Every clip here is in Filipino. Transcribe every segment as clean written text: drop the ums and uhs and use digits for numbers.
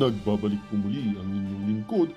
Nagbabalik po muli ang inyong lingkod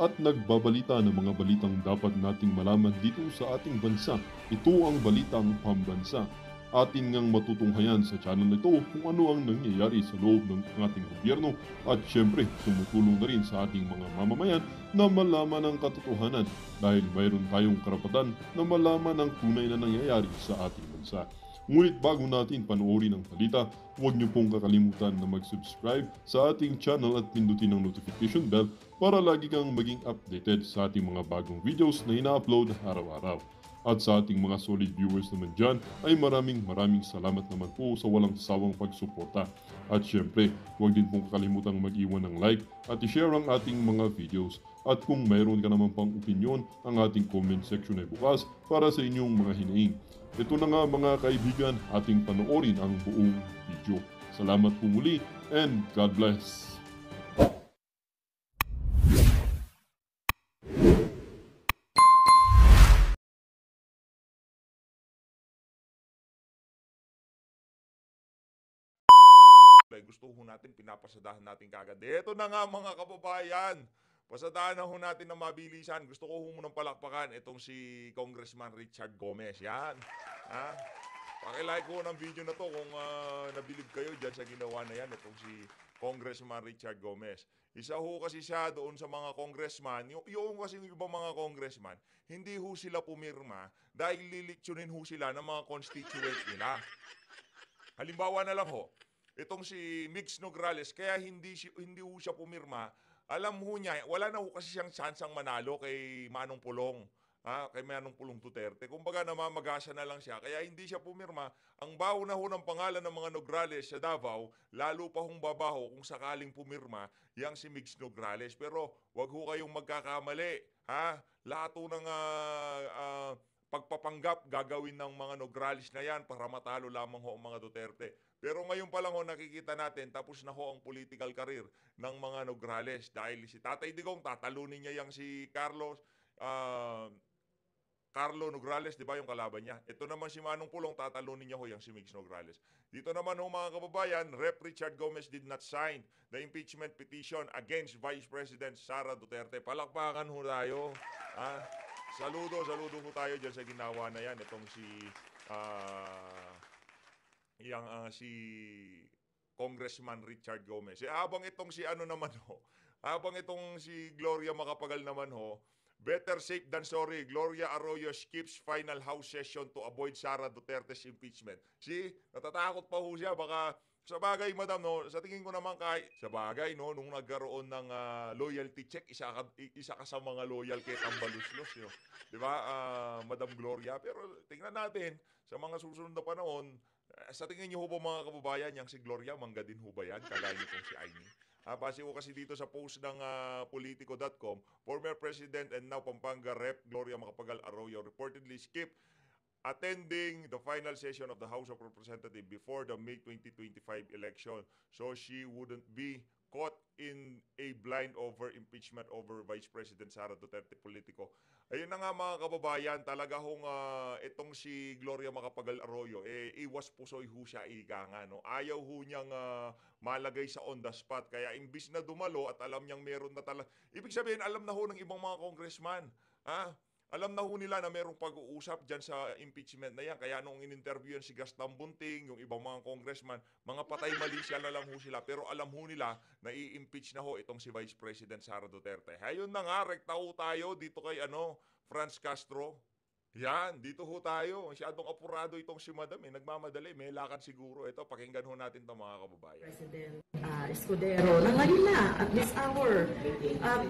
at nagbabalita ng mga balitang dapat nating malaman dito sa ating bansa. Ito ang Balitang Pambansa. Atin ngang matutunghayan sa channel na ito kung ano ang nangyayari sa loob ng ating gobyerno at syempre tumutulong na rin sa ating mga mamamayan na malaman ang katotohanan dahil mayroon tayong karapatan na malaman ang tunay na nangyayari sa ating bansa. Ngunit bago natin panoorin ang balita, huwag niyo pong kakalimutan na mag-subscribe sa ating channel at pindutin ang notification bell para lagi kang maging updated sa ating mga bagong videos na ina-upload araw-araw. At sa ating mga solid viewers naman dyan ay maraming salamat naman po sa walang sawang pagsuporta. At syempre, huwag din pong kakalimutan mag-iwan ng like at i-share ang ating mga videos. At kung mayroon ka naman pang opinion, ang ating comment section ay bukas para sa inyong mga hinaing. Ito na nga mga kaibigan, ating panoorin ang buong video. Salamat po muli and God bless! Gusto ho natin, pinapasadahan natin kagad. Ito na nga mga kababayan, pasadahan na ho natin ng mabilisan. Gusto ko ho munang palakpakan itong si Congressman Richard Gomez. Yan. Ha? Pakilike ho ng video na to kung nabilib kayo dyan sa ginawa na yan. Itong si Congressman Richard Gomez. Isa ho kasi siya doon sa mga congressman. Yung kasi yung ibang mga congressman, hindi ho sila pumirma dahil lilitsyonin ho sila ng mga constituent nila. Halimbawa na lang ho, itong si Mix Nograles, kaya hindi ho siya pumirma. Alam ho niya, wala na ho kasi siyang tsansang manalo kay Manong Pulong. Kay Manong Pulong Duterte. Kumbaga namamagasa na lang siya. Kaya hindi siya pumirma. Ang baho na ho ng pangalan ng mga Nograles sa Davao, lalo pa hong babaho kung sakaling pumirma, yang si Mix Nograles. Pero wag ho kayong magkakamali. Lahat ho ng pagpapanggap gagawin ng mga Nograles na yan para matalo lamang ho ang mga Duterte. Pero ngayon pa lang ho nakikita natin tapos na ho ang political career ng mga Nograles dahil si Tatay Digong tatalunin niya yang si Carlo Nograles, di ba yung kalaban niya? Ito naman si Manong Pulong tatalunin niya ho yang si Mix Nograles. Dito naman ho mga kababayan, Rep. Richard Gomez did not sign the impeachment petition against Vice President Sara Duterte. Palakpakan ho tayo. Saludo ho tayo dyan sa ginawa na yan. Itong si Congressman Richard Gomez. Habang itong si habang itong si Gloria Macapagal naman ho, better safe than sorry. Gloria Arroyo skips final House session to avoid Sara Duterte's impeachment. Natatakot pa ho siya. Baka sa bagay, madam, no, sa tingin ko naman sa bagay, no, nung nagkaroon ng loyalty check, isa ka sa mga loyal kay Tambaluslos, no? Di ba, Madam Gloria? Pero tingnan natin, sa mga susunod na panahon, sa tingin niyo ho ba mga kababayan, yang si Gloria, mangga din ho ba yan? Kagaya nitong si Aimee. Base ko kasi dito sa post ng Politico.com, former President and now Pampanga Rep. Gloria Macapagal Arroyo reportedly skipped attending the final session of the House of Representatives before the May 2025 election so she wouldn't be caught in a blind over impeachment over Vice President Sara Duterte Politico. Ayun na nga mga kababayan, talaga hong itong si Gloria Macapagal Arroyo, iwas pusoy ho siya ika nga. No? Ayaw ho niyang malagay sa on the spot. Kaya imbis na dumalo at alam niyang meron na talaga. Ibig sabihin, alam na ho ng ibang mga congressman. Alam na ho nila na merong pag-uusap dyan sa impeachment na yan. Kaya nung in-interview yan si Gaston Bunting, yung ibang mga congressman, mga patay malisya na lang ho sila. Pero alam ho nila na i-impeach na ho itong si Vice President Sara Duterte. Ayun na nga, rekta ho tayo dito kay Franz Castro. Yan, dito ho tayo. Masyadong apurado itong si Madam. Nagmamadali, may lakad siguro. Ito, pakinggan ho natin ito mga kababayan. President Escudero, na ngayon na, at this hour,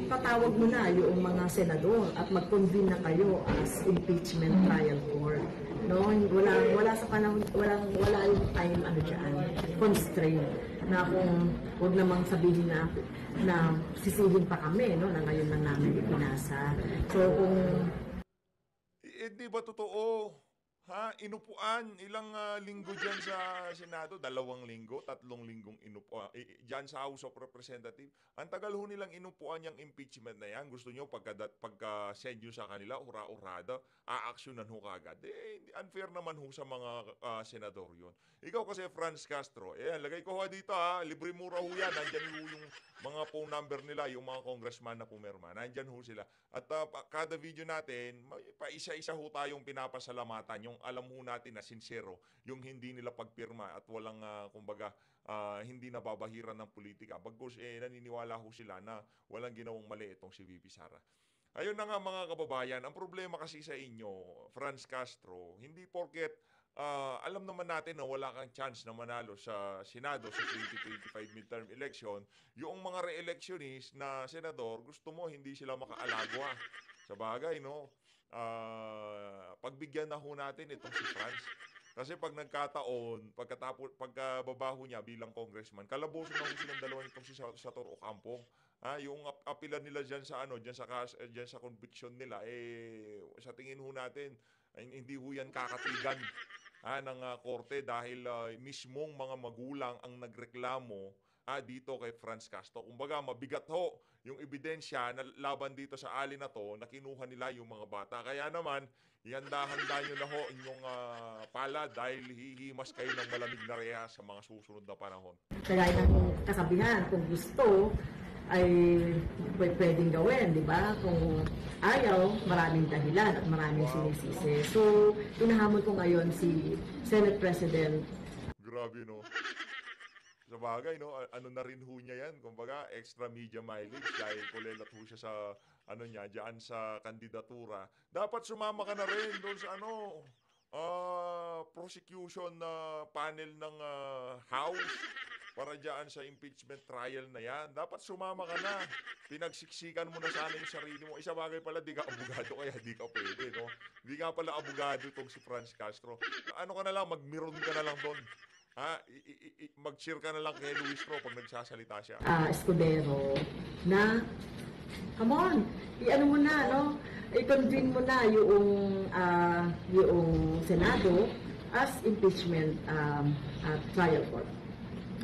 patawag mo na yung mga senador at mag-convene na kayo as impeachment trial court. No, wala sa panahon, wala yung time diyan, constraint na kung wag namang sabihin na sisihin pa kami, no, na ngayon lang namin ipinasa. So kung hindi ba totoo? Inupuan. Ilang linggo dyan sa Senado? 2 linggo, 3 linggong inupuan. Dyan sa House of Representatives. Ang tagal ho nilang inupuan yung impeachment na yan. Gusto nyo pagka-send nyo sa kanila, ura-urada, aaksyonan ho kagad. Unfair naman ho sa mga senador yun. Ikaw kasi, Franz Castro, lagay ko ho dito libre mura ho yan. Nandyan ho yung mga phone number nila, yung mga congressman na pumirma. Nandyan ho sila. At kada video natin, pa isa-isa ho tayong pinapasalamatan. Yung alam ho natin na sincero, yung hindi nila pagpirma at walang, kumbaga, hindi nababahiran ng politika. Bagkus, naniniwala ho sila na walang ginawang mali itong si VP Sara. Ayun na nga mga kababayan, ang problema kasi sa inyo, Franz Castro, hindi porket alam naman natin na wala kang chance na manalo sa Senado sa 2025 midterm election, yung mga re-electionist na senador, gusto mo hindi sila makaalagwa. Sa bagay, no? Pagbigyan na ho natin itong si Franz. Kasi pag nagkataon, pagkababaho niya bilang congressman, kalaboso na ho silang dalawa nitong si Sator Ocampo. Yung apilan nila diyan sa diyan sa conviction nila sa tingin ho natin hindi ho yan kakatigan ng korte dahil mismong mga magulang ang nagreklamo dito kay Franz Castro. Kumbaga mabigat ho yung ebidensya na laban dito sa ali na to na kinuha nila yung mga bata. Kaya naman, ihanda-handa nyo na ho inyong pala dahil hihimas kayo ng malamig na reha sa mga susunod na panahon. Kagaya ng kasabihan, kung gusto, ay pwedeng gawin, di ba? Kung ayaw, maraming dahilan at maraming sinisisi. So, inahamon ko ngayon si Senate President. Grabe, no? Sa bagay, no? Ano na rin ho niya yan? Kumbaga, extra media mileage dahil kulelat ho siya sa, diyan sa kandidatura. Dapat sumama ka na rin doon sa prosecution na panel ng House para diyan sa impeachment trial na yan. Dapat sumama ka na. Pinagsiksikan mo na sana yung sarili mo. Isa bagay pala, di ka abogado kaya di ka pwede, no? Di ka pala abogado itong si Franz Castro. Ano ka na lang, magmiron ka na lang doon. Mag-cheer ka na lang kay Luis Ro pag nagsasalita siya. Escudero na, come on, i-ano mo na, no? I-convene mo na yung Senado as impeachment trial court.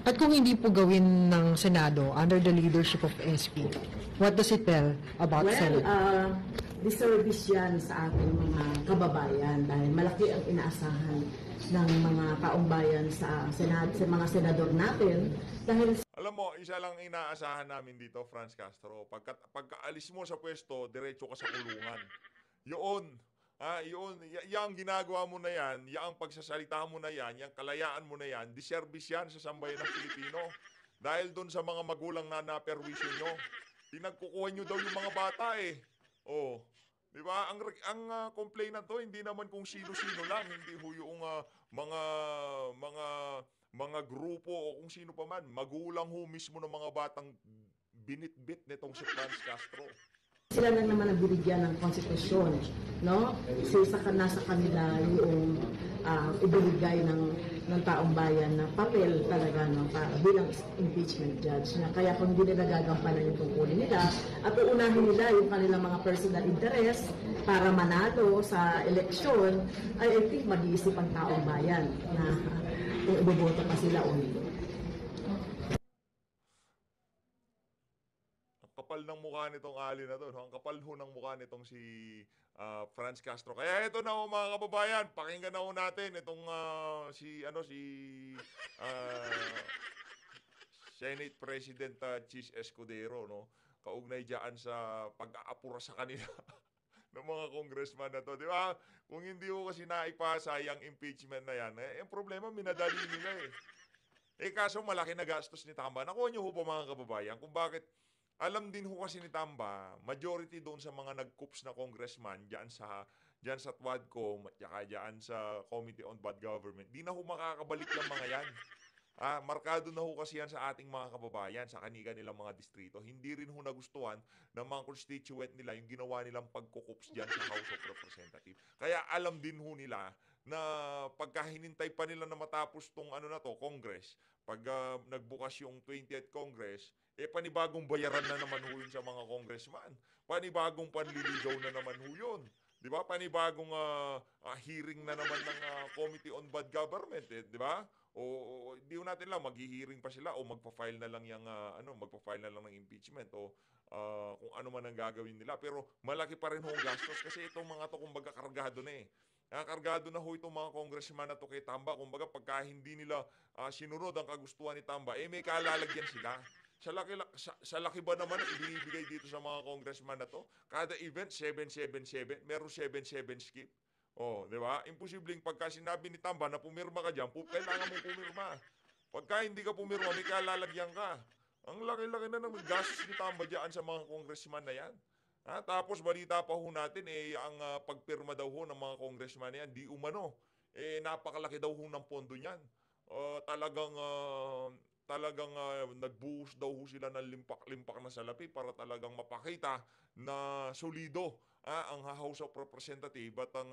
At kung hindi po gawin ng Senado under the leadership of SP, what does it tell about Senate? Disservice yan sa ating mga kababayan dahil malaki ang inaasahan ng mga taong bayan sa Senado, sa mga senador natin dahil alam mo, isa lang inaasahan namin dito, Franz Castro. Pagkaalis mo sa pwesto, diretso ka sa kulungan. Yun. Yung ginagawa mo na yan, yung pagsasalita mo na yan, yung kalayaan mo na yan, diservice yan sa sambayan ng Pilipino. Dahil doon sa mga magulang na naperwisyo nyo, pinagkukuha nyo daw yung mga bata Oh, di ba? Ang complainant to, hindi naman kung sino-sino lang, hindi ho yung mga grupo o kung sino pa man, magulang ho mismo ng mga batang binitbit nitong si Franz Castro. sila lang naman ang binigyan ng konstitusyon, no? So, nasa kanila yung ibinigay ng taong bayan na papel talaga, no, para bilang impeachment judge. Kaya kung hindi nila gagampanan yung tungkulin nila at uunahin nila yung kanilang mga personal interest para manalo sa eleksyon, I think mag-iisip ang taong bayan na kung iboboto pa sila o hindi. Kapal ng mukha nitong ali na to, no? Ang kapal ho ng mukha nitong si Franz Castro. Kaya ito na ho mga kababayan, pakinggan na ho natin itong si Senate President Chis Escudero, no? Kaugnay diyan sa pag-aapura sa kanila ng mga congressman na to, di ba? Kung hindi ho kasi naipasa yung impeachment na yan, ang problema minadali nila kaso malaki na gastos ni Tamba. Nakuha niyo ho pa mga kababayan kung bakit. Alam din ho kasi ni Tamba, majority doon sa mga nag-coops na congressman diyan sa TWADCOM at saka diyan sa Committee on Bad Government, di na ho makakabalik yung mga yan. Markado na ho kasi yan sa ating mga kababayan sa nilang mga distrito. Hindi rin ho nagustuhan ng mga constituent nila yung ginawa nilang pagkukups diyan sa House of Representatives. Kaya alam din ho nila na pagka hinintay pa nila na matapos tong Congress, pag nagbukas yung 20th Congress, panibagong bayaran na naman ho yun sa mga congressman. Panibagong panliligaw na naman ho yun. Di ba? Panibagong hearing na naman ng Committee on Bad Government, di ba? O di natin lang maghi-hearing pa sila o magpa-file na lang yung magpa-file na lang ng impeachment o kung ano man ang gagawin nila. Pero malaki pa rin hong gastos kasi itong mga to kumbaga kargado na eh. Kargado na ho itong mga congressman na to kay Tamba. Kumbaga pagka hindi nila sinunod ang kagustuhan ni Tamba, may kalalagyan sila. Sa laki ba naman ang ibinibigay dito sa mga congressman na to? Kada event, 777, meron 77 skip. Oh, di ba? Imposibleng pagka sinabi ni Tamba na pumirma ka dyan, kailangan mong pumirma. Pagka hindi ka pumirma, may kalalagyan ka. Ang laki-laki na ng gastos ni Tamba dyan sa mga congressman na yan. Tapos balita pa ho natin, ang pagpirma daw ho ng mga congressman na yan, di umano. Napakalaki daw ho ng pondo niyan. Talagang nagbuhos daw ho sila ng limpak-limpak na salapi para talagang mapakita na solido ang House of Representative at ang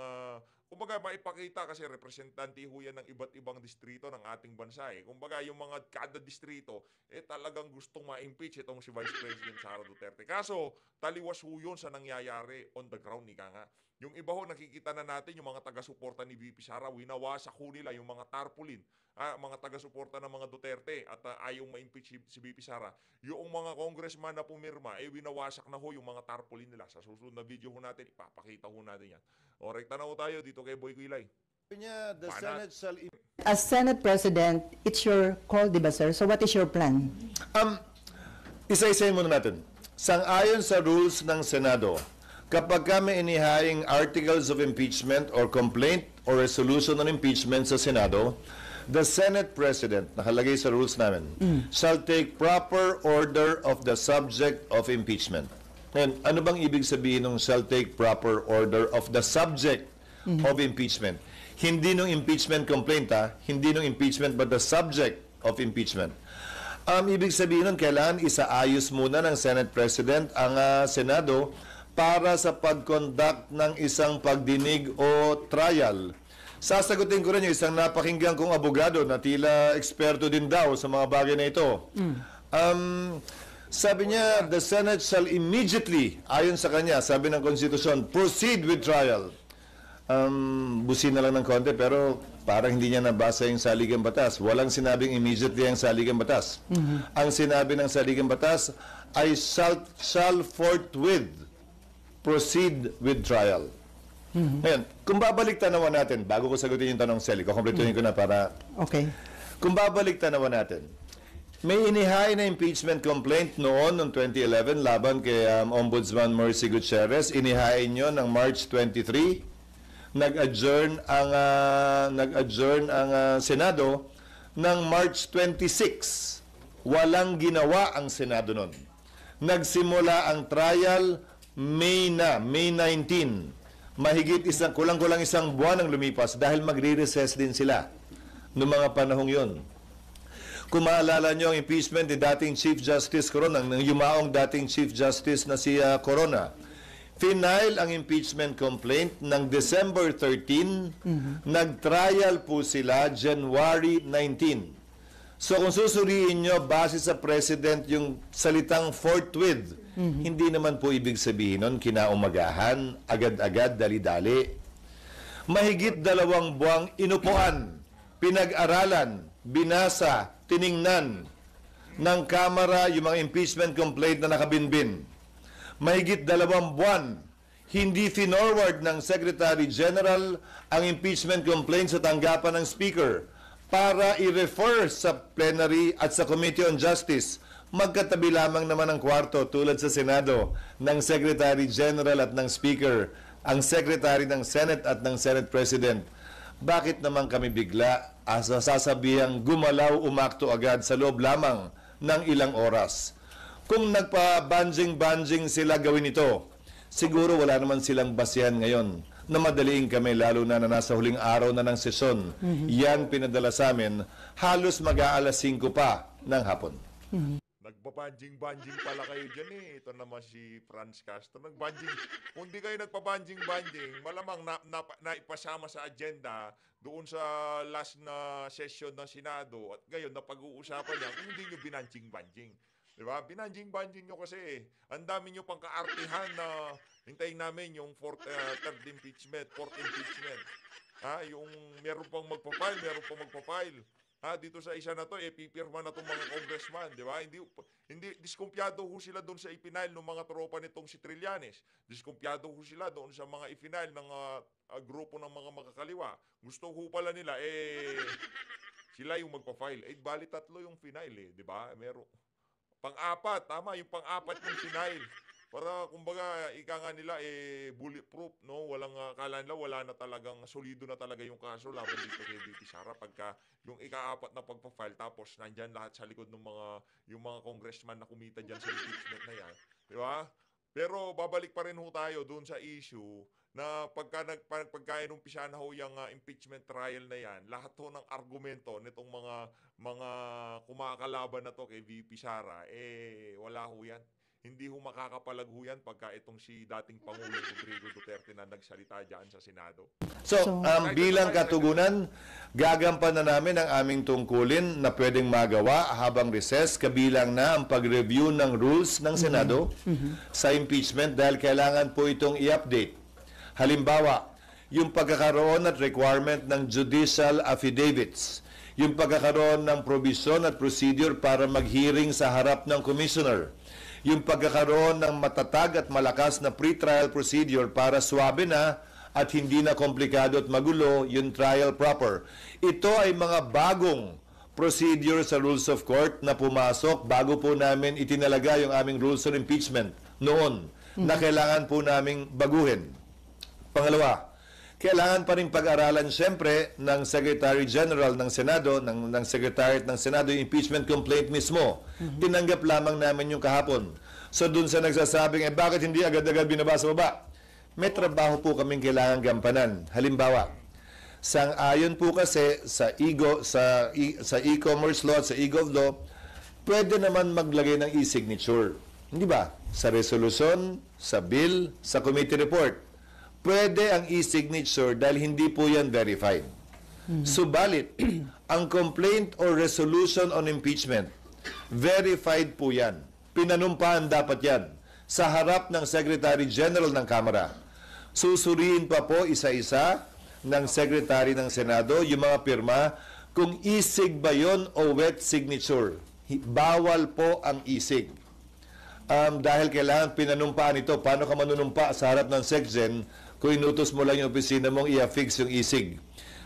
kumbaga maipakita kasi representante ho yan ng iba't ibang distrito ng ating bansa Kumbaga yung mga kada distrito talagang gustong ma-impeach itong si Vice President Sara Duterte. Kaso taliwas ho yun sa nangyayari on the ground ika nga. Yung iba ho nakikita na natin yung mga taga-suporta ni VP Sara, winawasak ho nila yung mga tarpaulin. Mga taga-suporta ng mga Duterte at ayaw ma-impeach si VP Sara. Yung mga congressman na pumirma, winawasak na ho yung mga tarpaulin nila. Sa susunod na video ho natin, ipapakita ho natin yan. O, rekta na ho tayo dito kay Boy Quilay. The Senate shall... As Senate President, it's your call, di ba, sir? So what is your plan? Isa-isayin muna natin. Sang-ayon sa rules ng Senado, kapag kami inihaing articles of impeachment or complaint or resolution on impeachment sa Senado, the Senate President, nakalagay sa rules namin, shall take proper order of the subject of impeachment. Ngayon, ano bang ibig sabihin ng shall take proper order of the subject of impeachment? Hindi nung impeachment complaint, hindi nung impeachment but the subject of impeachment. Ibig sabihin nun, kailangan isaayos muna ng Senate President ang Senado para sa pag-conduct ng isang pagdinig o trial. Sasagutin ko rin yung isang napakinggan kong abogado na tila eksperto din daw sa mga bagay na ito. Sabi niya, the Senate shall immediately, ayon sa kanya, sabi ng Konstitusyon, proceed with trial. Busin na lang ng konti, pero parang hindi niya nabasa yung saligang batas. Walang sinabing immediately ang saligang batas. Ang sinabi ng saligang batas ay shall forthwith proceed with trial. Ngayon, kung babalik tanawan natin, bago ko sagutin yung tanong, Sally, kukumpletuhin ko na para... Okay. Kung babalik tanawan natin, may inihain na impeachment complaint noon, noong 2011, laban kay Ombudsman Mercy Gutierrez. Inihain nyo ng March 23. Nag-adjourn ang Senado ng March 26. Walang ginawa ang Senado noon. Nagsimula ang trial May 19. Mahigit kulang-kulang isang buwan ang lumipas dahil magre-recess din sila noong mga panahong yon. Kung maalala nyo ang impeachment ni dating Chief Justice Corona, ng yumaong dating Chief Justice na si Corona, final ang impeachment complaint ng December 13, nag-trial po sila January 19. So kung susuriin nyo, base sa President yung salitang forthwith, hindi naman po ibig sabihin nun kinaumagahan, agad-agad, dali-dali. Mahigit 2 buwang inupuan, pinag-aralan, binasa, tiningnan ng Kamara yung mga impeachment complaint na nakabinbin. Mahigit 2 buwan, hindi finorward ng Secretary General ang impeachment complaint sa tanggapan ng Speaker para i-refer sa plenary at sa Committee on Justice. Magkatabi lamang naman ang kwarto tulad sa Senado ng Secretary General at ng Speaker, ang Secretary ng Senate at ng Senate President. Bakit naman kami bigla sasabihang gumalaw umakto agad sa loob lamang ng ilang oras? Kung nagpa-banjing-banjing sila gawin ito, siguro wala naman silang basihan ngayon na madaliin kami lalo na nasa huling araw na ng sesyon. Yan pinadala sa amin, halos mag-aalas 5 pa ng hapon. Nagbabanjing-banjing pala kayo dyan Ito naman si Franz Castro. Kung di kayo nagpabanjing-banjing, malamang naipasama sa agenda doon sa last na session ng Senado at ngayon na pag-uusapan niya kung hindi nyo binanjing-banjing. Di ba? Binanjing-banjing nyo kasi eh. Ang dami nyo pang kaartihan na hintayin namin yung third impeachment, fourth impeachment. Yung meron pang magpapile, meron pang magpapile. Dito sa isa na to, pipirma na tong mga congressman, di ba? Hindi diskumpiyado ho sila doon sa ipinail ng mga tropa nitong si Trillanes. Diskumpiyado ho sila doon sa mga ipinail ng grupo ng mga makakaliwa. Gusto ho pala nila, sila yung magpa-file. Bali tatlo yung final di ba? Meron pang-apat, tama, yung pang-apat yung final. Para kumbaga ika nga nila bulletproof, no? Walang akala nila wala na talagang solido na talaga yung kaso laban dito kay VP Sara pagka yung ika-apat na pagpa-file tapos nandiyan lahat sa likod ng mga congressman na kumita diyan sa impeachment na yan, di ba? Pero babalik pa rin ho tayo doon sa issue na pagka inumpisa na ho yung impeachment trial na yan, lahat ho ng argumento nitong mga kumakalaban na to kay VP Sara, wala ho yan. Hindi ho makakapalag ho yan pagka itong si dating Pangulong Rodrigo Duterte na nagsalita dyan sa Senado. So, bilang katugunan, gagampanan namin ang aming tungkulin na pwedeng magawa habang recess, kabilang na ang pag-review ng rules ng Senado sa impeachment dahil kailangan po itong i-update. Halimbawa, yung pagkakaroon at requirement ng judicial affidavits, yung pagkakaroon ng provision at procedure para mag-hearing sa harap ng commissioner, yung pagkakaroon ng matatag at malakas na pre-trial procedure para suwabe na at hindi na komplikado at magulo yung trial proper. Ito ay mga bagong procedure sa rules of court na pumasok bago po namin itinalaga yung aming rules of impeachment noon na kailangan po naming baguhin. Pangalawa, kailangan pa rin pag-aralan siyempre ng Secretary General ng Senado, ng Secretariat ng Senado, yung impeachment complaint mismo. Tinanggap lamang namin yung kahapon. So dun sa nagsasabing, bakit hindi agad-agad binaba sa baba? May trabaho po kaming kailangan gampanan. Halimbawa, sang-ayon po kasi sa e-commerce law at sa e-gov law, pwede naman maglagay ng e-signature. Hindi ba? Sa resolution, sa bill, sa committee report. Pwede ang e-signature dahil hindi po yan verified. Subalit, ang complaint or resolution on impeachment, verified po yan. Pinanumpaan dapat yan sa harap ng Secretary General ng Kamara. Susuriin pa po isa-isa ng Secretary ng Senado yung mga pirma kung e-sig ba yun o wet signature. Bawal po ang e-sig. Dahil kailangan pinanumpaan ito. Paano ka manunumpa sa harap ng SecGen kung inutos mo lang yung opisina mong i-affix yung e-sig?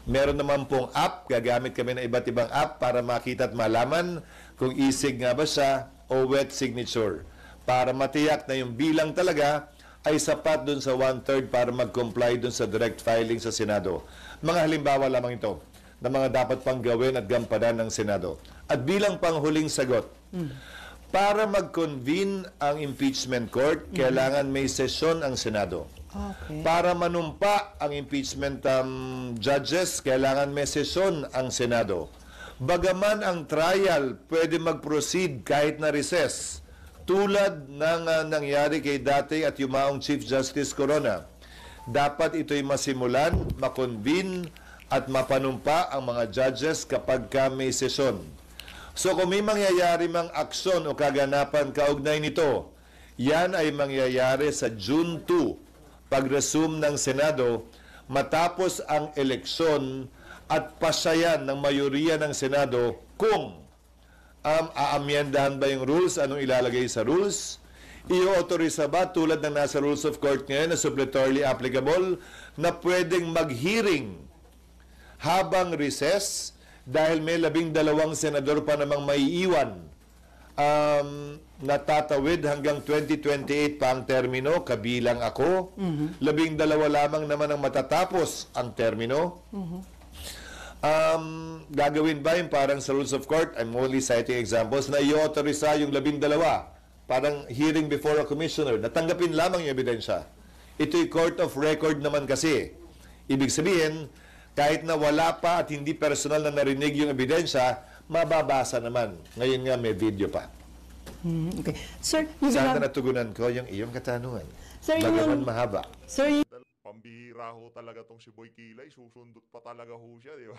Meron naman pong app, gagamit kami ng iba't ibang app para makita at malaman kung e-sig nga ba siya o wet signature. Para matiyak na yung bilang talaga ay sapat dun sa 1/3 para mag-comply dun sa direct filing sa Senado. Mga halimbawa lamang ito na mga dapat pang gawin at gampanan ng Senado. At bilang panghuling sagot, para mag-convene ang impeachment court, kailangan may sesyon ang Senado. Okay. Para manumpa ang impeachment judges, kailangan may sesyon ang Senado. Bagaman ang trial pwede mag-proceed kahit na recess, tulad ng nangyari kay dati at yumaong Chief Justice Corona, dapat ito'y masimulan, makonvene at mapanumpa ang mga judges kapag may sesyon. So kung may mangyayari mang aksyon o kaganapan kaugnay nito, yan ay mangyayari sa June 2, pag-resume ng Senado, matapos ang eleksyon at pasayan ng mayoriya ng Senado kung aamyendahan ba yung rules, anong ilalagay sa rules, i-authorize ba tulad ng nasa rules of court ngayon na suppletorily applicable na pwedeng mag-hearing habang recess dahil may 12 senador pa namang maiiwan natatawid hanggang 2028 pa ang termino, kabilang ako. 12 lamang naman ang matatapos ang termino. Gagawin ba yung parang sa rules of court, I'm only citing examples, na i-authorize yung 12, parang hearing before a commissioner, natanggapin lamang yung ebidensya. Ito'y court of record naman kasi. Ibig sabihin, kahit na wala pa at hindi personal na narinig yung ebidensya, mababasa naman. Ngayon nga may video pa. Okay. Sir, you Sana have... natugunan ko yung iyong katanungan. Sir, Bagaman mahaba. Sir, Pambihira ho talaga tong si Boy Kilay, susundot pa talaga ho siya, di ba?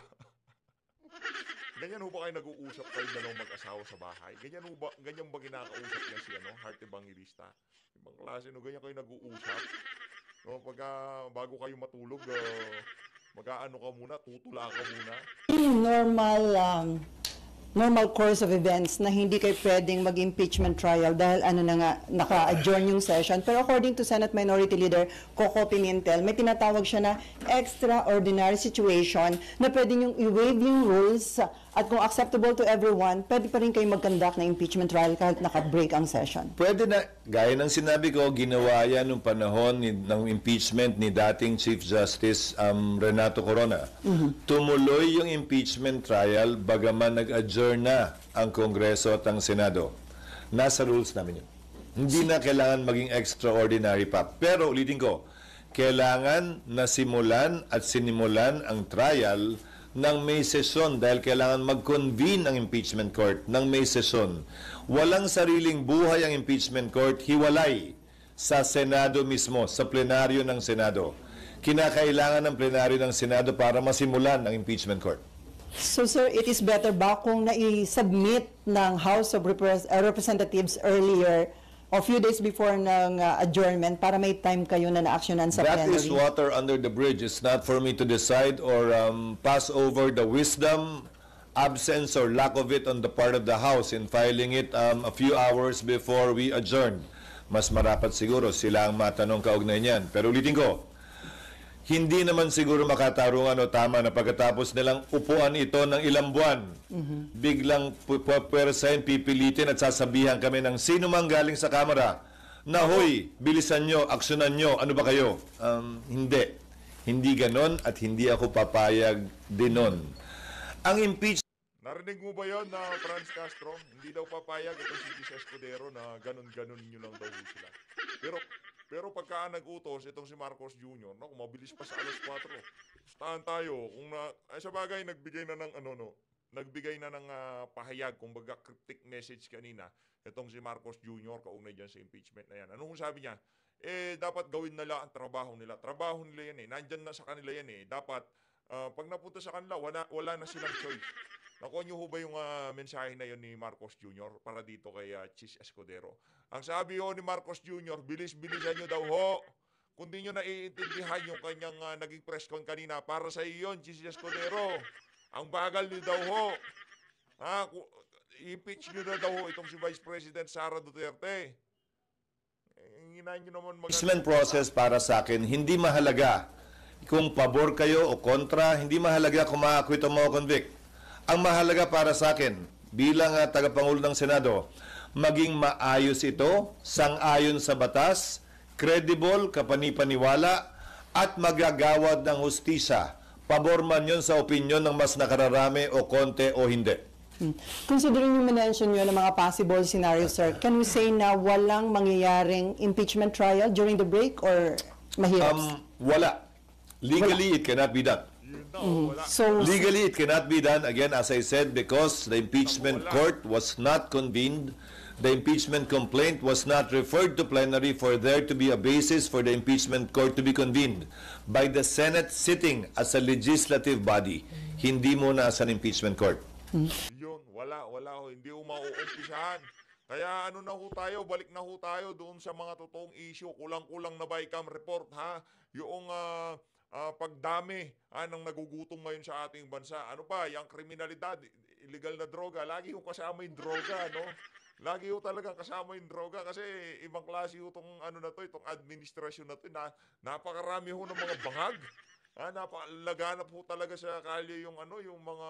Ganyan ho ba kayo nag-uusap kayo dalawang mag-asawa sa bahay? Ganyan ba kinakausap niya si Heart Evangelista? Ibang klase, no? Ganyan kayo nag-uusap? No, bago kayo matulog, mag-aano ka muna, tutula ka muna. Normal course of events na hindi kayo pwedeng mag-impeachment trial dahil naka-adjourn yung session. Pero according to Senate Minority Leader Coco Pimentel, may tinatawag siya na extraordinary situation na pwede yung i-waive yung rules at kung acceptable to everyone, pwede pa rin kayo mag-conduct na impeachment trial kahit naka-break ang session. Pwede na, gaya ng sinabi ko, ginawa yan nung panahon ng impeachment ni dating Chief Justice Renato Corona. Tumuloy yung impeachment trial bagaman nag-adjourn na ang Kongreso at ang Senado. Nasa rules namin yun. Hindi na kailangan maging extraordinary pa. Pero ulitin ko, kailangan nasimulan at sinimulan ang trial ng may sesyon dahil kailangan mag-convene ang impeachment court ng may sesyon. Walang sariling buhay ang impeachment court, hiwalay sa Senado mismo, sa plenaryo ng Senado. Kinakailangan ng plenaryo ng Senado para masimulan ang impeachment court. So sir, it is better ba kung na-submit ng House of Representatives earlier a few days before ng adjournment para may time kayo na na-actionan sa That plenary? is water under the bridge. It's not for me to decide or pass over the wisdom, absence, or lack of it on the part of the House in filing it a few hours before we adjourn. Mas marapat siguro sila ang matanong kaugnay niyan. Pero ulitin ko, hindi naman siguro makatarungan o tama na pagkatapos nilang upuan ito ng ilang buwan, biglang pwersahin, pipilitin at sasabihan kami ng sino mang galing sa Kamara na, hoy, bilisan nyo, aksyonan nyo, ano ba kayo? Hindi. Hindi ganon at hindi ako papayag din nun. Ang impeachment... Narinig mo ba yon na Franz Castro? Hindi daw papayag itong si Chis Escudero na ganon-ganon nyo lang daw sila. Pero pagka nag-utos itong si Marcos Jr., no, mabilis pa sa alas 4. Pustahan tayo. Sa bagay, nagbigay na ng pahayag, kumbaga cryptic message kanina, itong si Marcos Jr. kaugnay dyan sa impeachment na yan. Anong sabi niya? Dapat gawin nila ang trabaho nila. Trabaho nila yan eh. Nandyan na sa kanila yan eh. Dapat, pag napunta sa kanila, wala na silang choice. Nakuha niyo ho ba yung mensahe na yun ni Marcos Jr. para dito kay Chis Escudero? Ang sabi ho ni Marcos Jr., bilis-bilisan nyo daw ho. Kung di nyo naiintindihan yung kanyang naging press con kanina, para sa iyo yun, Chis Escudero. Ang bagal nyo daw ho. I-impeach nyo na daw ho itong si Vice President Sara Duterte. Impeachment process para sa akin, hindi mahalaga kung pabor kayo o kontra, hindi mahalaga kung ma-acquit o ma-convict. Ang mahalaga para sa akin, bilang tagapangulo ng Senado, maging maayos ito, sang-ayon sa batas, credible, kapanipaniwala, at magagawad ng hustisya. Pabor man yun sa opinyon ng mas nakararami o konti o hindi. Considering yung mention nyo ng mga possible scenarios, sir, can we say na walang mangyayaring impeachment trial during the break or mahirap? Wala. Legally, it cannot be done. So, Legally, it cannot be done, again, as I said, because the impeachment court was not convened. The impeachment complaint was not referred to plenary for there to be a basis for the impeachment court to be convened by the Senate sitting as a legislative body, hindi muna as an impeachment court. Yun, wala ho, hindi ho mauumpisahan. Kaya ano na ho tayo, balik na ho tayo doon sa mga totoong issue, kulang-kulang na ba ICAM report, ha? Yung pagdami ng nagugutom ngayon sa ating bansa. Ano pa, yung kriminalidad, illegal na droga, lagi ho kasama yung droga, no? Lagi ho talagang kasama yung droga kasi ibang klase ho itong itong administrasyon na ito, napakarami ho ng mga bangag. Napalaganap po talaga sa kalye yung mga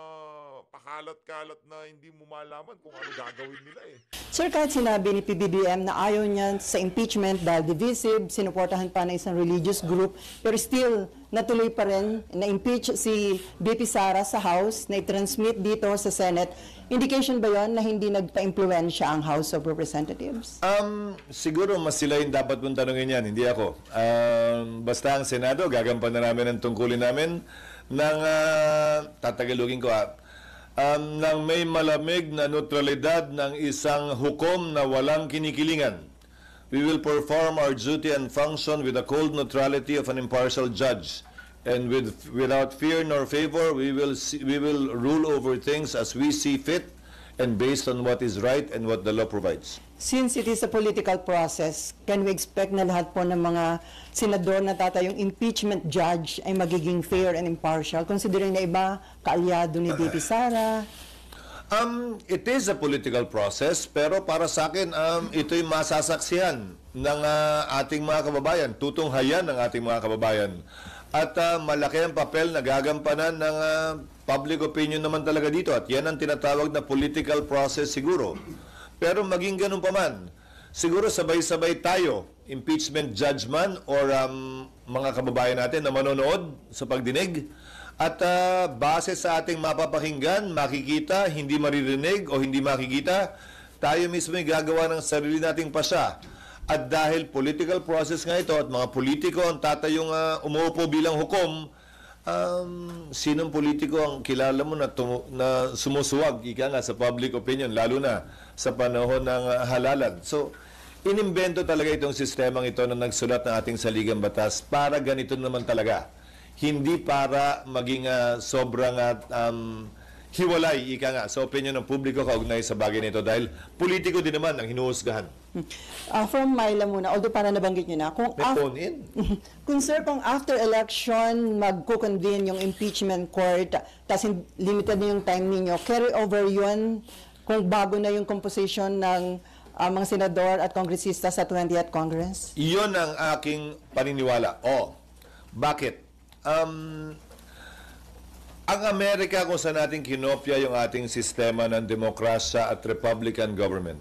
pakalat-kalat na hindi mo malaman kung ano gagawin nila eh. sir, kahit sinabi ni PBBM na ayaw niya sa impeachment dahil divisive, sinuportahan pa ng isang religious group, pero still, natuloy pa rin na-impeach si BP Sara sa House, na-transmit dito sa Senate. Indication ba yon na hindi nagpa-impluensya ang House of Representatives? Siguro mas sila yung dapat mong tanongin yan, hindi ako. Basta ang Senado, gagampan na namin ang tungkulin namin ng, tatagalugin ko ng may malamig na neutralidad ng isang hukom na walang kinikilingan. We will perform our duty and function with the cold neutrality of an impartial judge. and without fear nor favor, we will rule over things as we see fit and based on what is right and what the law provides. Since it is a political process, can we expect na lahat po ng mga senador na tatayong impeachment judge ay magiging fair and impartial, considering na iba kaalyado ni VP Sara? It is a political process, pero para sa akin, ito'y masasaksihan ng ating mga kababayan, tutunghayan ng ating mga kababayan. At malaki ang papel na gagampanan ng public opinion naman talaga dito. At yan ang tinatawag na political process siguro. Pero maging ganun pa man, siguro sabay-sabay tayo, impeachment judge man or mga kababayan natin na manonood sa pagdinig. At base sa ating mapapakinggan, makikita, hindi maririnig o hindi makikita, tayo mismo ay gagawa ng sarili nating pasya. At dahil political process nga ito at mga politiko ang tatayong umuupo bilang hukom, sinong politiko ang kilala mo na sumusuwag, ika nga, sa public opinion, lalo na sa panahon ng halalan. So, inimbento talaga itong sistemang ito na nagsulat ng ating saligang batas para ganito naman talaga. Hindi para maging sobrang hiwalay, ika nga, sa opinion ng publiko kaugnay sa bagay nito dahil politiko din naman ang hinuhusgahan. From Myla muna, although para nabanggit nyo na, kung sir, kung after election magko-convene yung impeachment court, tas limited na yung time ninyo, carry over yun kung bago na yung composition ng mga senador at kongresista sa 20th Congress? Iyon ang aking paniniwala. Bakit? Ang Amerika kung saan natin kinopya yung ating sistema ng demokrasya at Republican government.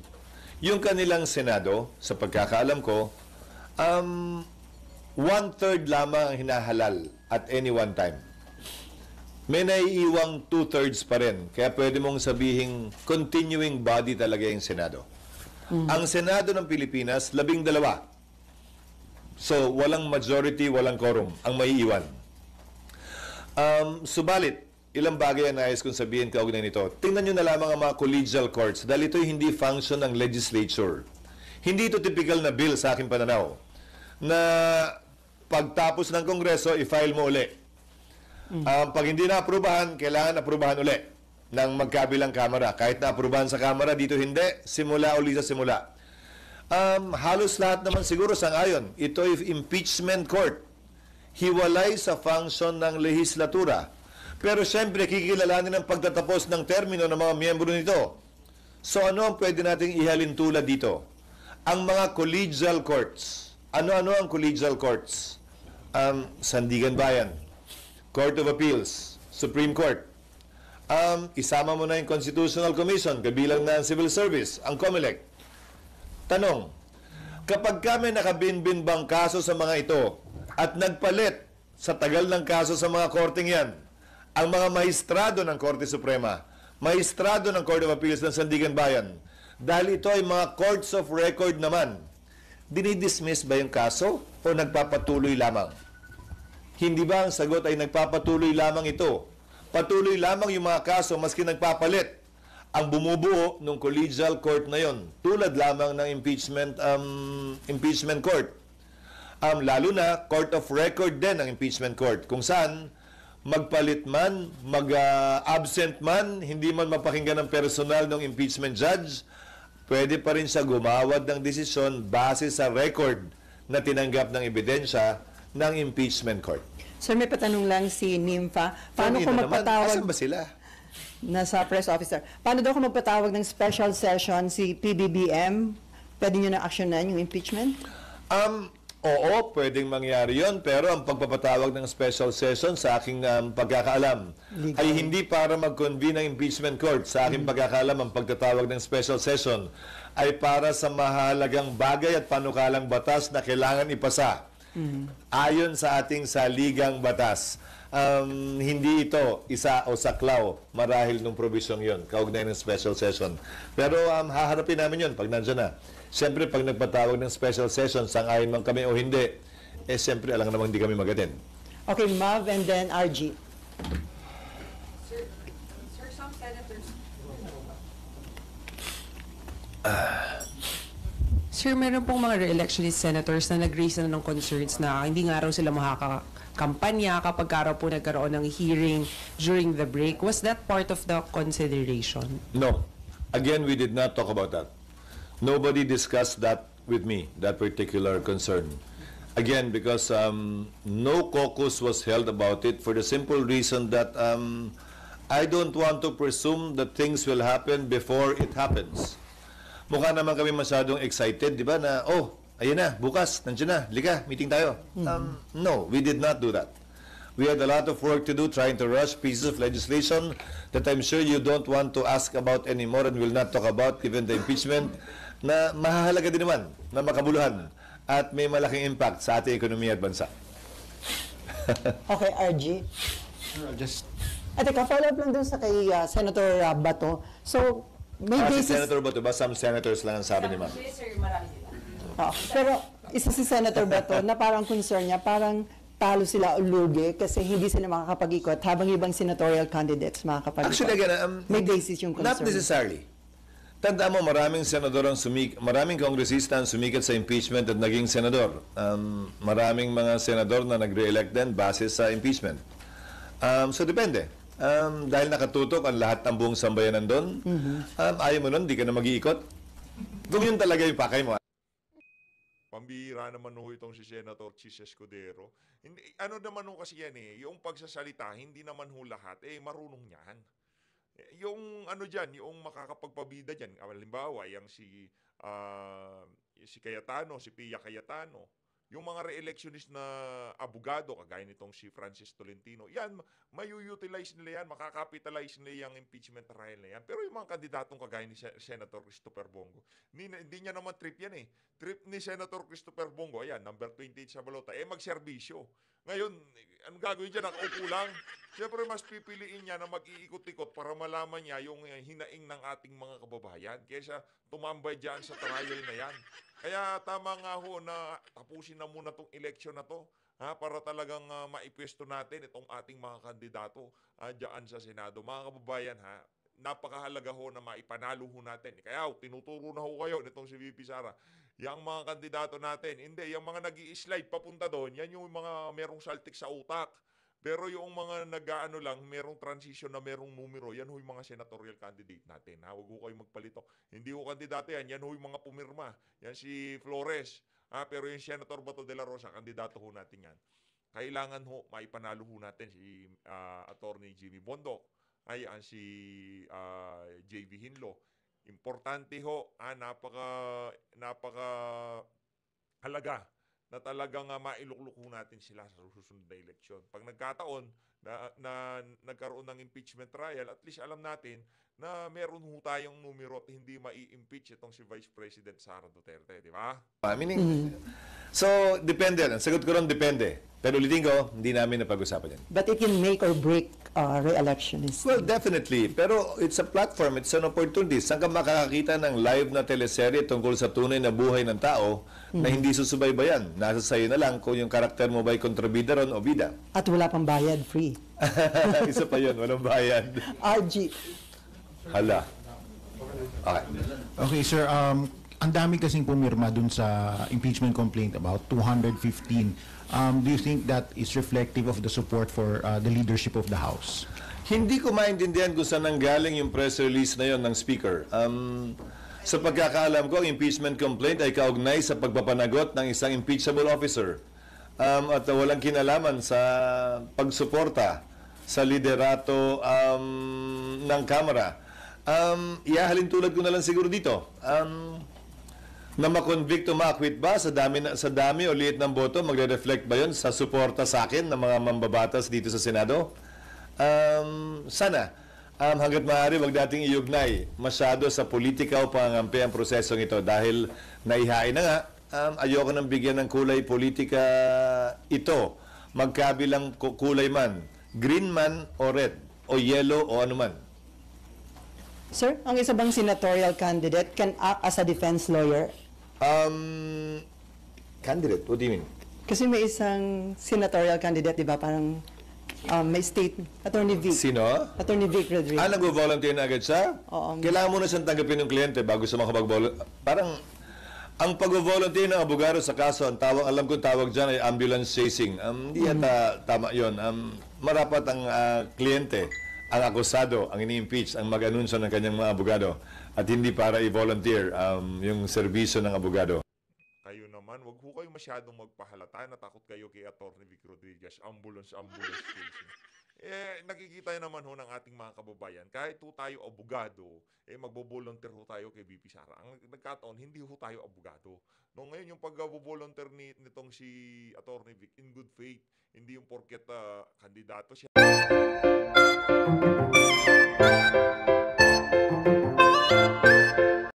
Yung kanilang Senado, sa pagkakaalam ko, 1/3 lamang ang hinahalal at any one time. May naiiwang 2/3 pa rin. Kaya pwede mong sabihin, continuing body talaga yung Senado. Ang Senado ng Pilipinas, 12. So, walang majority, walang quorum ang maiiwan. Subalit, ilang bagay ang nais kong sabihin kaugnay nito. Tingnan nyo na lamang ang mga collegial courts dahil ito'y hindi function ng legislature. Hindi ito typical na bill sa aking pananaw na pagtapos ng Kongreso, i-file mo uli. Pag hindi na-aprubahan, kailangan aprubahan uli ng magkabilang kamara. Kahit na-aprubahan sa kamara, dito hindi, simula uli sa simula. Halos lahat naman siguro sang-ayon. Ito'y impeachment court. Hiwalay sa function ng lehislatura. Pero siyempre, kikilalanin ang pagtatapos ng termino ng mga miyembro nito. So ano ang pwede nating ihalin tulad dito? Ang mga collegial courts. Ano-ano ang collegial courts? Sandigan Bayan, Court of Appeals, Supreme Court. Isama mo na yung Constitutional Commission, kabilang na ang Civil Service, ang COMELEC. Tanong, kapag kami nakabinbin bang kaso sa mga ito at nagpalit sa tagal ng kaso sa mga korteng yan, ang mga maestrado ng Korte Suprema, maestrado ng Court of Appeals ng Sandigan Bayan, dahil ito ay mga courts of record naman, dinidismiss ba yung kaso o nagpapatuloy lamang? Hindi ba ang sagot ay nagpapatuloy lamang ito? Patuloy lamang yung mga kaso maski nagpapalit ang bumubuo ng collegial court na yon, tulad lamang ng impeachment court. Lalo na, court of record din ang impeachment court, kung saan magpalit man, mag-absent man, hindi man mapakinggan ng personal ng impeachment judge, pwede pa rin siya gumawad ng desisyon base sa record na tinanggap ng ebidensya ng impeachment court. Sir, may patanong lang si Nympha. Paano kung magpatawag... Asan ba sila? Nasa press officer. Paano daw kung magpatawag ng special session si PBBM? Pwede nyo na actionan yung impeachment? Oo, pwedeng mangyari yon, pero ang pagpapatawag ng special session sa aking pagkakaalam ay hindi para mag-convene ng impeachment court. Sa aking pagkakaalam, ang pagtatawag ng special session ay para sa mahalagang bagay at panukalang batas na kailangan ipasa ayon sa ating saligang batas. Hindi ito isa o saklaw marahil nung probisyong yon, kaugnay ng special session. Pero haharapin namin yon pag nandiyan na. Siyempre, pag nagpatawag ng special session, sang-ayon man kami o hindi, siyempre, alam namang hindi kami mag-attend. Okay, Mav and then RG. Sir, some senators... Sir, meron pong mga re-electionist senators na nag-raise na ng concerns na hindi nga raw sila kampanya kapag araw po nagkaroon ng hearing during the break. Was that part of the consideration? No. Again, we did not talk about that. Nobody discussed that with me, that particular concern. Again, because no caucus was held about it for the simple reason that I don't want to presume that things will happen before it happens. Mukha naman kami masyadong excited, di ba, na, oh, ayun na, bukas, nandiyan na, lika, meeting tayo. No, we did not do that. We had a lot of work to do trying to rush pieces of legislation that I'm sure you don't want to ask about anymore and will not talk about given the impeachment na mahahalaga din naman na makabuluhan at may malaking impact sa ating ekonomiya at bansa. Okay, RG. Just At teka, follow up lang dun sa kay Senator Bato. So, may Si basis... Senator Bato ba? Some senators lang ang sabi ni Ma'am. Pero isa si Senator Bato na parang concern niya, parang talo sila o lugi kasi hindi sila makakapag-ikot habang ibang senatorial candidates makakapag-ikot. Actually, again, may basis yung concern. not necessarily. Tandaan mo, maraming senador ang maraming kongresista ang sumikat sa impeachment at naging senador. Maraming mga senador na nagre-elect din base sa impeachment. So, depende. Dahil nakatutok ang lahat ng buong sambayanan doon, ayaw mo nun, di ka na mag-iikot. Kung yun talaga yung pakay mo. Pambihira naman ho itong si Senator Chis Escudero. Hindi, ano naman ho kasi yan yung pagsasalita, hindi naman ho lahat, marunong yan. Yung ano dyan, yung makakapagpabida dyan, halimbawa, yung si Cayetano, si Pia Cayetano, yung mga re-electionist na abogado, kagaya nitong si Francis Tolentino, yan, may-utilize nila yan, makakapitalize nila yung impeachment trial na yan. Pero yung mga kandidatong kagaya ni Senator Christopher Bongo, hindi niya naman trip yan Trip ni Senator Christopher Bongo, ayan, number 28 sa balota, magserbisyo. Ngayon, anong gagawin dyan? Nakaupo lang. Siyempre, mas pipiliin niya na mag-iikot-ikot para malaman niya yung hinaing ng ating mga kababayan kaysa tumambay dyan sa trial na yan. Kaya tama nga ho na tapusin na muna itong election na to para talagang maipwesto natin itong ating mga kandidato dyan sa Senado. Mga kababayan, napakahalaga ho na maipanalo ho natin. Kaya tinuturo na ho kayo nitong si VP Sara. Yang mga kandidato natin, hindi, yung mga nag-i-slide papunta doon, yan yung mga merong saltik sa utak. Pero yung mga nag-ano lang, merong transition na merong numero, yan ho yung mga senatorial candidate natin. Huwag ho kayo magpalito. Hindi ho kandidato yan, yan ho yung mga pumirma. Yan si Flores. Pero yung Senator Bato de la Rosa, kandidato ho natin yan. Kailangan ho, maipanalo ho natin si Attorney Jimmy Bondoc. Ayan si JV Hinlo. Importante ho, napaka halaga na talagang mailukluk natin sila sa susunod na eleksyon. Pag nagkataon na nagkaroon ng impeachment trial, at least alam natin na meron ho tayong numero at hindi mai-impeach itong si Vice President Sara Duterte, di ba? Meaning, so, depende. Ang sagot ko ron, depende. Pero ulitin ko, hindi namin napag-usapan yan. But it can make or break re-election. Well, definitely. Pero it's a platform, it's an opportunity. Saan ka makakakita ng live na teleserye tungkol sa tunay na buhay ng tao na hindi susubaybayan? Nasa sayo na lang kung yung karakter mo ba'y kontrabida ron o bida. At wala pang bayad, free. Isa pa yun, walang bayad. RG. Hala. Okay. Okay, sir. Ang dami kasing pumirma dun sa impeachment complaint, about 215. Do you think that is reflective of the support for the leadership of the House? Hindi ko maintindihan kung saan nanggaling yung press release na yon ng Speaker. Sa pagkakaalam ko, ang impeachment complaint ay kaugnay sa pagpapanagot ng isang impeachable officer. At walang kinalaman sa pagsuporta sa liderato ng Kamara. Ihahalin tulad ko na lang siguro dito. Na ma-convict o ma-acquit ba sa dami o liit ng boto, magre-reflect ba yon sa suporta sa akin ng mga mambabatas dito sa Senado? Sana hanggat maaari wag dating iugnay masyado sa politika o pangangampi ang prosesong ito dahil naihain na nga, ayoko nang bigyan ng kulay politika ito, magkabilang kulay man, green man o red o yellow o anuman. Sir, ang isa bang senatorial candidate can act as a defense lawyer? Candidate? What do you mean? Kasi may isang senatorial candidate, di ba? Parang may state, Attorney Vic. Sino? Attorney Vic Rodriguez. Nag-volunteer na agad siya? Oo. Kailangan muna siyang tanggapin ng kliyente bago siya makapag-volunteer. Parang, Ang pag-volunteer ng abogado sa kaso, alam ko tawag dyan ay ambulance chasing. Hindi yata tama yun. Marapat ang kliyente, ang akusado, ang ini-impeach, ang mag-anunsyo ng kanyang mga abogado at hindi para i-volunteer yung serbisyo ng abogado. Kayo naman, wag ho kayo masyadong magpahalata. Natakot kayo kay Atty. Vic Rodriguez. Ambulance chasing. Nakikita naman ho ng ating mga kababayan, kahit ho tayo abogado, magbo-volunteer ho tayo kay VP Sara. Ang nagkataon, hindi ho tayo abogado. No, ngayon yung pag-volunteer nitong si Atty. Vic, in good faith, hindi yung porket kandidato siya.